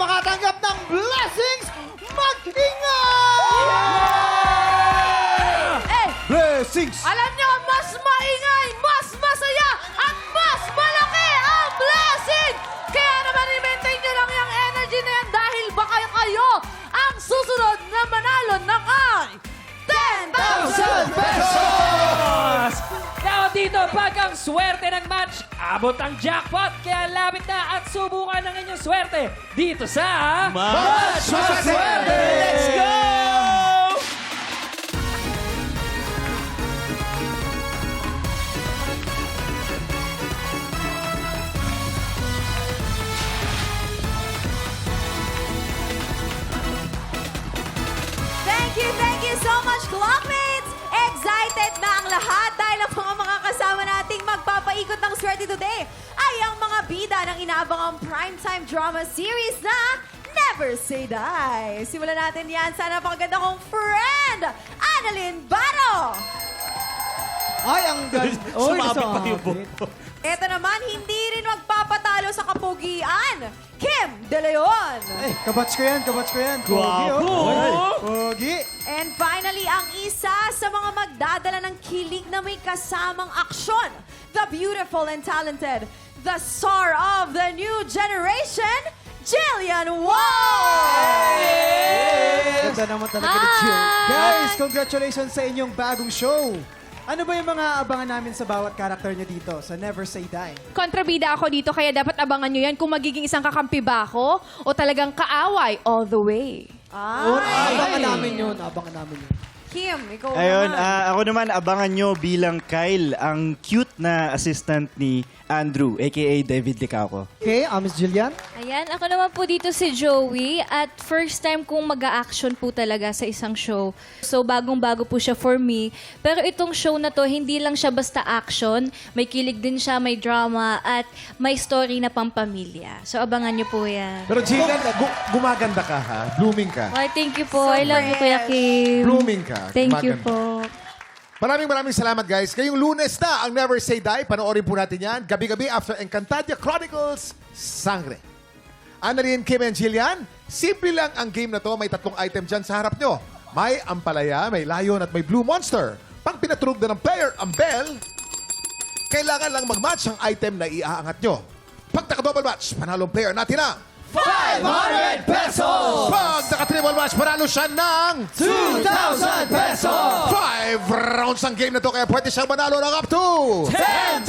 makatanggap ng blessings, mag-ingay! Eh, Blessings! alam nyo, mas maingay, mas masaya, at mas malaki ang blessing! Kaya naman, i-maintain nyo lang yung energy na yan dahil baka kayo ang susunod na manalo ng ay 10,000 pesos! Now dito, pag ang swerte ng match, abot ang jackpot. Kaya lapit na at subukan ng inyong swerte dito sa... Match Maswerte! Let's go! Thank you so much, Clockmates! Excited na ang lahat dahil ang mga kasama nating magpapaikot ng swerte today ay ang mga bida ng inaabangang primetime drama series na Never Say Die. Simulan natin yan. Sana pakaganda kong friend, Annalyn Baro! Ay, ang ganda. Sumabit pati yung buhok. Ito naman, hindi rin magpapatalo sa kapugian, Kim De Leon! Ay, kabats ko yan, kabats ko yan. Pogi, Guwapo! oh. Pogi. And finally, ang isa sa mga magdadala ng kilig na may kasamang aksyon, the beautiful and talented, the star of the new generation, Jillian Wong! Ganda naman talaga ni Jill. Guys, congratulations sa inyong bagong show. Ano ba yung mga abangan namin sa bawat karakter niyo dito sa Never Say Die? Kontrabida ako dito, kaya dapat abangan nyo yan kung magiging isang kakampi ba ako o talagang kaaway all the way. Abangan namin yun, abangan namin yun. Kim, ikaw Ayun, naman. ako naman abangan nyo bilang Kyle, ang cute na assistant ni Andrew, aka David Licauco. Okay, Miss Jillian? Ayan, ako naman po dito si Joey at first time kong mag-a-action po talaga sa isang show. So bagong-bago po siya for me. Pero itong show na to, hindi lang siya basta action. May kilig din siya, may drama at may story na pampamilya. So abangan niyo po yan. Pero Jillian, gumaganda ka ha? Blooming ka. Why, thank you po. I love you, Kuya Kim. Blooming ka. Thank you Gumaganda. po. Maraming salamat guys. Ngayong Lunes na ang Never Say Die. Panoorin po natin yan. Gabi-gabi after Encantadia Chronicles, Sangre. Annalyn, Kim, and Jillian, simple lang ang game na to. May 3 item dyan sa harap nyo. May ampalaya, may layon, at may blue monster. Pag pinatulog na ng player ang bell, kailangan lang mag-match ang item na iaangat nyo. Pag naka-double match, panalong player natin ang 500 pesos! pag naka-triple match, panalo siya ng 2,000 pesos! 5 rounds ang game na to, kaya pwede siyang manalo ng up to 10,000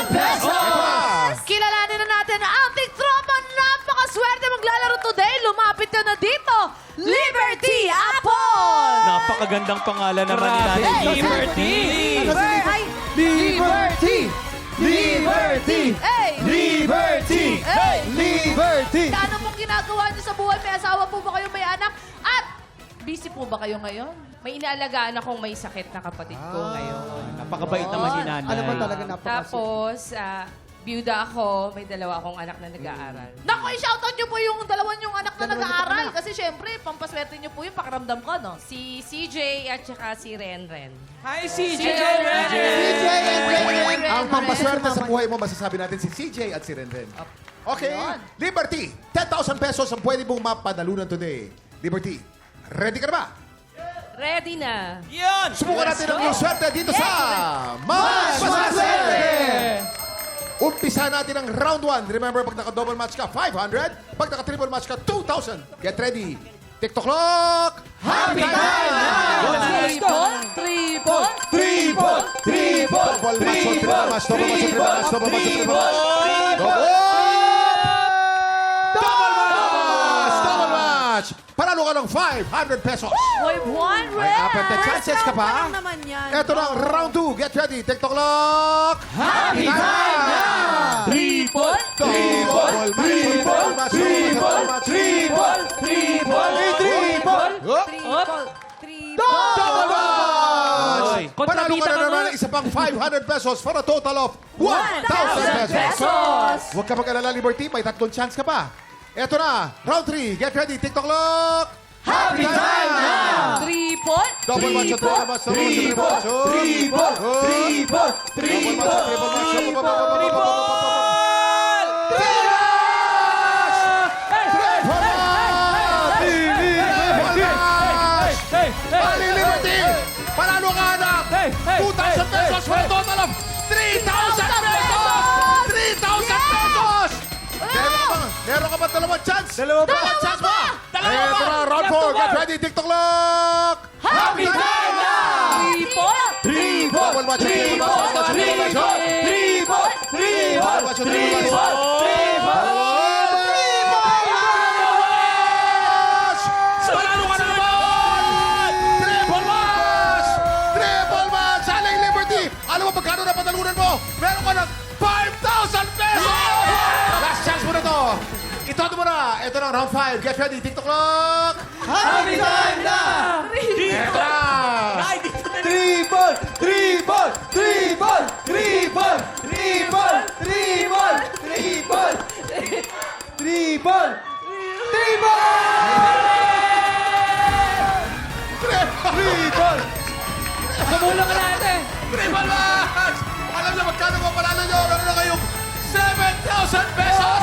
pesos! Ito na. Kilalanin na natin ang ating tropa. Napakaswerte maglalaro today. Lumapit ka na dito. Liberty Apple! Napakagandang pangalan naman nila. Liberty! Ay, Liberty! Liberty! Hey! Liberty! Hey! Liberty! Ano pong ginagawa niyo sa buhay? May asawa po ba kayo? May anak? At busy po ba kayo ngayon? May inaalagaan akong may sakit na kapatid ko ngayon. Napakabait naman ni nanay. Ano ba talaga Tapos, byuda ako, may 2 akong anak na nag-aaral. Naku, i-shoutout niyo po yung 2 niyong anak na nag-aaral. Kasi syempre, pampaswerte niyo po yung pakiramdam ko, no? Si CJ at saka si Renren. Hi, CJ! Ang pampaswerte sa buhay mo, masasabi natin si CJ at si Renren. Okay, Liberty, 10,000 pesos ang pwede mong mapanalunan today. Liberty, ready ka na ba? Ready na. Yan! Subukan natin ang iyong swerte dito sa Mas Maswerte! Umpisa natin ang round 1. Remember, pag naka-double match ka, 500. Pag naka-triple match ka, 2,000. Get ready. TikTok clock! Happy time now! Triple! Triple! Triple! Double match, triple match, double match, triple match, double match, triple match. Double match! Double match! Panalo ka ng 500 pesos. Boy, one May apat na chances ka pa. lang naman yan. Ito na, round 2. Get ready. TikTok clock! Happy time now! Triple! Triple! Triple! Triple! Triple! Triple! Triple. Double match! Oy, Panalo kontrabida ka na ka naman nga. ng isa pang 500 pesos for a total of 1,000 pesos. Huwag ka mag-alala, Liberty. May 3 chance ka pa. Ito na, round 3. Get ready. TikTok clock! Happy time now! Triple! Double match, triple match, double match, triple match. Triple! Triple! Double match, triple match. Triple! Triple match! dalawang chance. Dalawa pa. Dalawang chance pa. Dalawa Ito pa. na, round Left 4. to Get four. ready, TikTok clock. Happy time na! Double match. Panalo ka na naman! Triple match! Triple match! Aling Liberty! Alam mo pagkano na patalunan mo? Meron ka ng 5,000 pesos! Last chance mo na to. Ito mo na. Ito na, round 5. Get ready, TikTok clock. Happy time na! Ito na. Triple! Triple! Triple! Triple! Triple! Triple! Triple! Triple! Triple! Triple! Kamula ka natin! Triple match! Alam niyo magkano mo panalo niyo? Meron na kayong 7,000 pesos!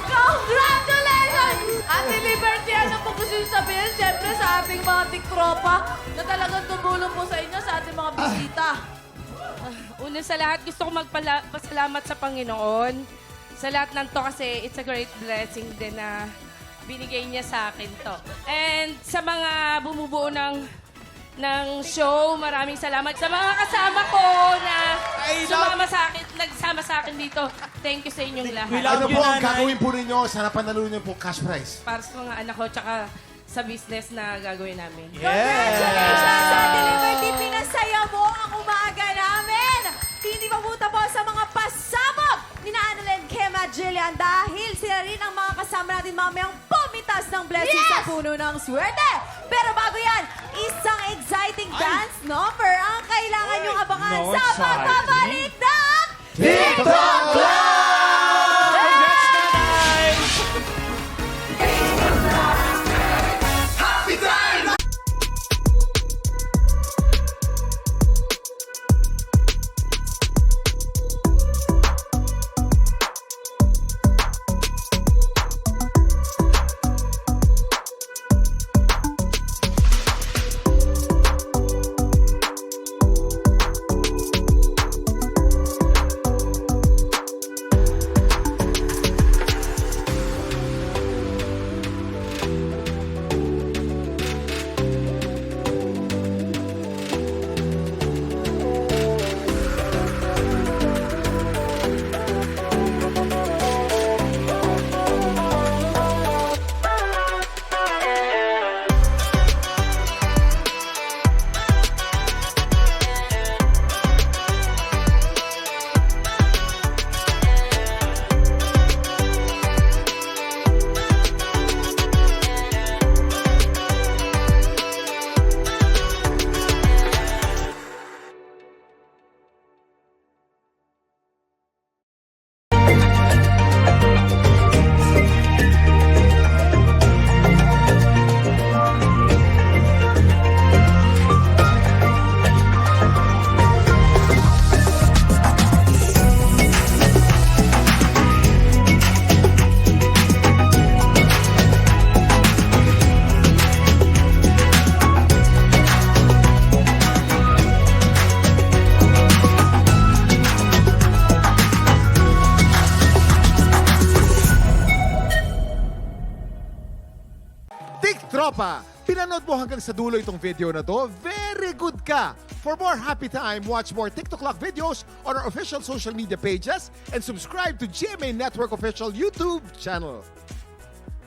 Congratulations! Ate Liberty, ano po gusto nyo sabihin? Siyempre sa ating mga tiktropa na talagang tumulong po sa inyo, sa ating mga bisita. Una sa lahat, gusto ko magpasalamat sa Panginoon. Sa lahat ng to kasi it's a great blessing din na binigay niya sa akin to. And sa mga bumubuo ng show, maraming salamat. Sa mga kasama ko na sumama sa akin, nagsama sa akin dito, thank you sa inyong lahat. Ano po ang gagawin po ninyo sa napanalo niyo po cash prize? Para sa mga anak ko, tsaka sa business na gagawin namin. Congratulations, Ate Liberty! Pinasaya mo ang umaga namin! Hindi pa po tapos sa mga pasabog ni na Annalyn, Kema, Jillian dahil sila rin ang mga kasama natin mamayang pumitas ng blessing sa puno ng swerte. Pero bago yan, isang exciting dance number ang kailangan niyong abangan sa pagbabalik ng TikTok Clock! Congrats, nanay! Tropa, pinanood mo hanggang sa dulo itong video na to? Very good ka! For more happy time, watch more TikTok Clock videos on our official social media pages and subscribe to GMA Network official YouTube channel.